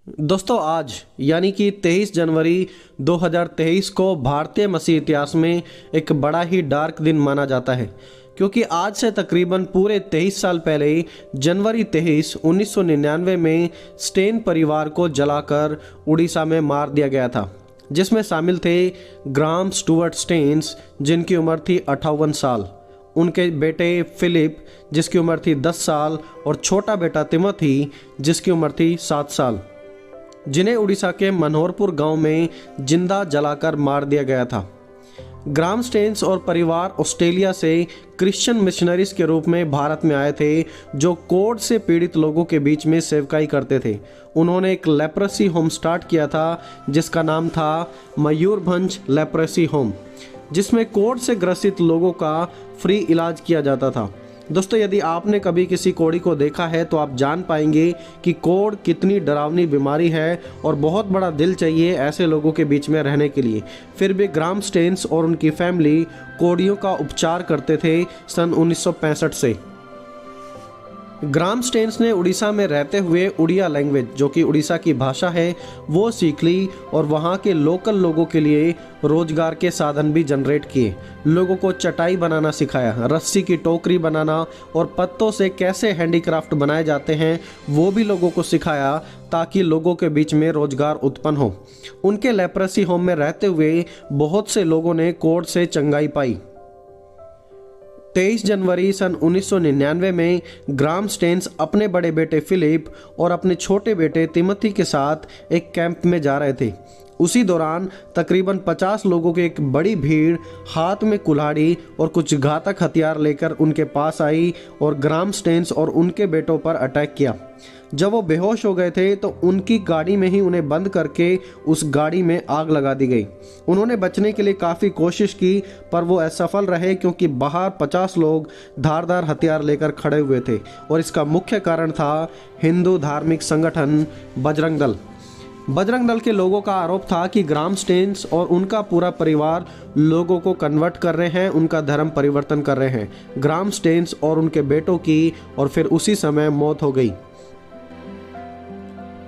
दोस्तों आज यानी कि 23 जनवरी 2023 को भारतीय मसीह इतिहास में एक बड़ा ही डार्क दिन माना जाता है, क्योंकि आज से तकरीबन पूरे 23 साल पहले जनवरी 23, 1999 में स्टेन परिवार को जलाकर उड़ीसा में मार दिया गया था, जिसमें शामिल थे ग्राहम स्टुअर्ट स्टेन्स, जिनकी उम्र थी 58 साल, उनके बेटे फिलिप जिसकी उम्र थी 10 साल और छोटा बेटा तिमोथी जिसकी उम्र थी 7 साल, जिन्हें उड़ीसा के मनोहरपुर गांव में जिंदा जलाकर मार दिया गया था। ग्राहम स्टेन्स और परिवार ऑस्ट्रेलिया से क्रिश्चियन मिशनरीज के रूप में भारत में आए थे, जो कोढ़ से पीड़ित लोगों के बीच में सेवकाई करते थे। उन्होंने एक लेप्रेसी होम स्टार्ट किया था जिसका नाम था मयूरभंज लेप्रेसी होम, जिसमें कोढ़ से ग्रसित लोगों का फ्री इलाज किया जाता था। दोस्तों, यदि आपने कभी किसी कोढ़ी को देखा है तो आप जान पाएंगे कि कोढ़ कितनी डरावनी बीमारी है और बहुत बड़ा दिल चाहिए ऐसे लोगों के बीच में रहने के लिए। फिर भी ग्राहम स्टेन्स और उनकी फैमिली कोढ़ियों का उपचार करते थे सन 1965 से। ग्राहम स्टेन्स ने उड़ीसा में रहते हुए उड़िया लैंग्वेज, जो कि उड़ीसा की भाषा है, वो सीख ली और वहाँ के लोकल लोगों के लिए रोजगार के साधन भी जनरेट किए। लोगों को चटाई बनाना सिखाया, रस्सी की टोकरी बनाना और पत्तों से कैसे हैंडीक्राफ्ट बनाए जाते हैं वो भी लोगों को सिखाया, ताकि लोगों के बीच में रोजगार उत्पन्न हो। उनके लेप्रेसी होम में रहते हुए बहुत से लोगों ने कोढ़ से चंगाई पाई। 23 जनवरी सन 1999 में ग्राहम स्टेन्स अपने बड़े बेटे फिलिप और अपने छोटे बेटे तिमोथी के साथ एक कैंप में जा रहे थे। उसी दौरान तकरीबन 50 लोगों की एक बड़ी भीड़ हाथ में कुल्हाड़ी और कुछ घातक हथियार लेकर उनके पास आई और ग्राहम स्टेन्स और उनके बेटों पर अटैक किया। जब वो बेहोश हो गए थे तो उनकी गाड़ी में ही उन्हें बंद करके उस गाड़ी में आग लगा दी गई। उन्होंने बचने के लिए काफ़ी कोशिश की, पर वो असफल रहे, क्योंकि बाहर 50 लोग धारदार हथियार लेकर खड़े हुए थे और इसका मुख्य कारण था हिंदू धार्मिक संगठन बजरंग दल। बजरंग दल के लोगों का आरोप था कि ग्राहम स्टेन्स और उनका पूरा परिवार लोगों को कन्वर्ट कर रहे हैं, उनका धर्म परिवर्तन कर रहे हैं। ग्राहम स्टेन्स और उनके बेटों की और फिर उसी समय मौत हो गई।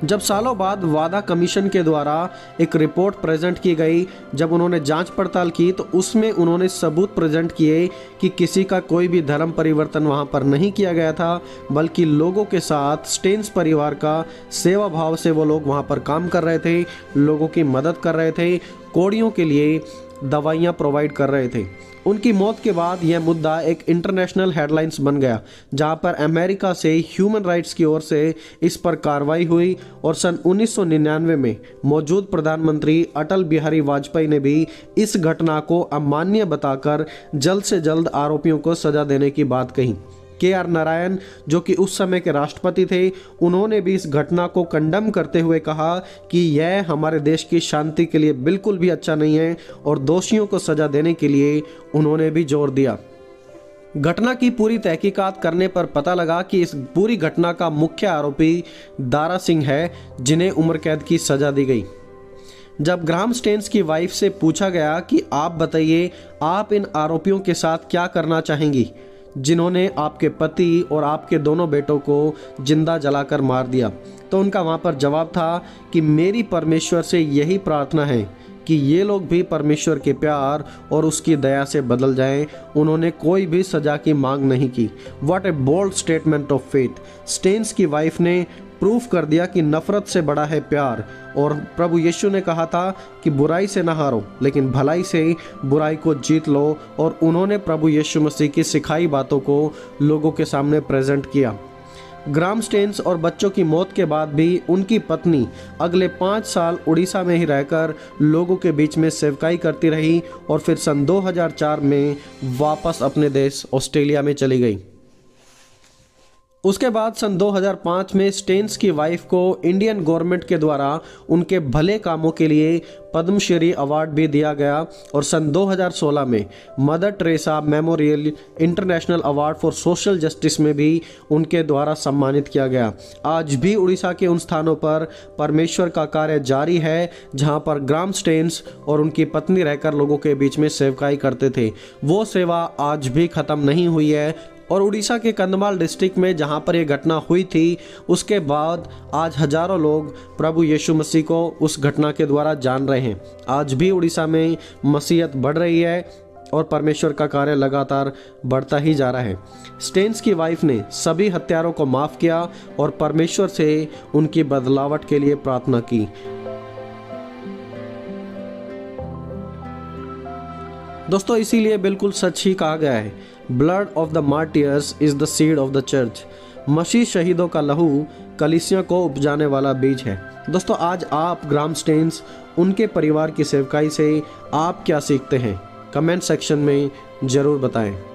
जब सालों बाद वादा कमीशन के द्वारा एक रिपोर्ट प्रेजेंट की गई, जब उन्होंने जांच पड़ताल की तो उसमें उन्होंने सबूत प्रेजेंट किए कि किसी का कोई भी धर्म परिवर्तन वहां पर नहीं किया गया था, बल्कि लोगों के साथ स्टेन्स परिवार का सेवा भाव से वो लोग वहां पर काम कर रहे थे, लोगों की मदद कर रहे थे, कोढ़ियों के लिए दवाइयाँ प्रोवाइड कर रहे थे। उनकी मौत के बाद यह मुद्दा एक इंटरनेशनल हेडलाइंस बन गया, जहां पर अमेरिका से ह्यूमन राइट्स की ओर से इस पर कार्रवाई हुई और सन 1999 में मौजूद प्रधानमंत्री अटल बिहारी वाजपेयी ने भी इस घटना को अमान्य बताकर जल्द से जल्द आरोपियों को सजा देने की बात कही। KR नारायण, जो कि उस समय के राष्ट्रपति थे, उन्होंने भी इस घटना को कंडम करते हुए कहा कि यह हमारे देश की शांति के लिए बिल्कुल भी अच्छा नहीं है और दोषियों को सजा देने के लिए उन्होंने भी जोर दिया। घटना की पूरी तहकीकात करने पर पता लगा कि इस पूरी घटना का मुख्य आरोपी दारा सिंह है, जिन्हें उम्र कैद की सजा दी गई। जब ग्राहम स्टेन्स की वाइफ से पूछा गया कि आप बताइए, आप इन आरोपियों के साथ क्या करना चाहेंगी जिन्होंने आपके पति और आपके दोनों बेटों को जिंदा जलाकर मार दिया, तो उनका वहाँ पर जवाब था कि मेरी परमेश्वर से यही प्रार्थना है कि ये लोग भी परमेश्वर के प्यार और उसकी दया से बदल जाएं। उन्होंने कोई भी सजा की मांग नहीं की। What a bold statement of faith. Staines की वाइफ ने प्रूफ कर दिया कि नफरत से बड़ा है प्यार, और प्रभु यीशु ने कहा था कि बुराई से ना हारो, लेकिन भलाई से बुराई को जीत लो, और उन्होंने प्रभु यीशु मसीह की सिखाई बातों को लोगों के सामने प्रेजेंट किया। ग्राहम स्टेन्स और बच्चों की मौत के बाद भी उनकी पत्नी अगले 5 साल उड़ीसा में ही रहकर लोगों के बीच में सेवकाई करती रही और फिर सन 2004 में वापस अपने देश ऑस्ट्रेलिया में चली गई। उसके बाद सन 2005 में स्टेन्स की वाइफ को इंडियन गवर्नमेंट के द्वारा उनके भले कामों के लिए पद्मश्री अवार्ड भी दिया गया, और सन 2016 में mother Teresa memorial international award for social justice में भी उनके द्वारा सम्मानित किया गया। आज भी उड़ीसा के उन स्थानों पर परमेश्वर का कार्य जारी है जहां पर ग्राहम स्टेन्स और उनकी पत्नी रहकर लोगों के बीच में सेवकाई करते थे। वो सेवा आज भी खत्म नहीं हुई है, और उड़ीसा के कंधमाल डिस्ट्रिक्ट में जहां पर यह घटना हुई थी, उसके बाद आज हजारों लोग प्रभु यीशु मसीह को उस घटना के द्वारा जान रहे हैं। आज भी उड़ीसा में मसीहत बढ़ रही है और परमेश्वर का कार्य लगातार बढ़ता ही जा रहा है। स्टेन्स की वाइफ ने सभी हत्यारों को माफ किया और परमेश्वर से उनकी बदलावट के लिए प्रार्थना की। दोस्तों, इसीलिए बिल्कुल सच ही कहा गया है, blood of the martyrs is the seed of the church. मसीह शहीदों का लहू कलीसिया को उपजाने वाला बीज है। दोस्तों, आज आप ग्राहम स्टेन्स उनके परिवार की सेवकाई से आप क्या सीखते हैं? कमेंट सेक्शन में ज़रूर बताएं।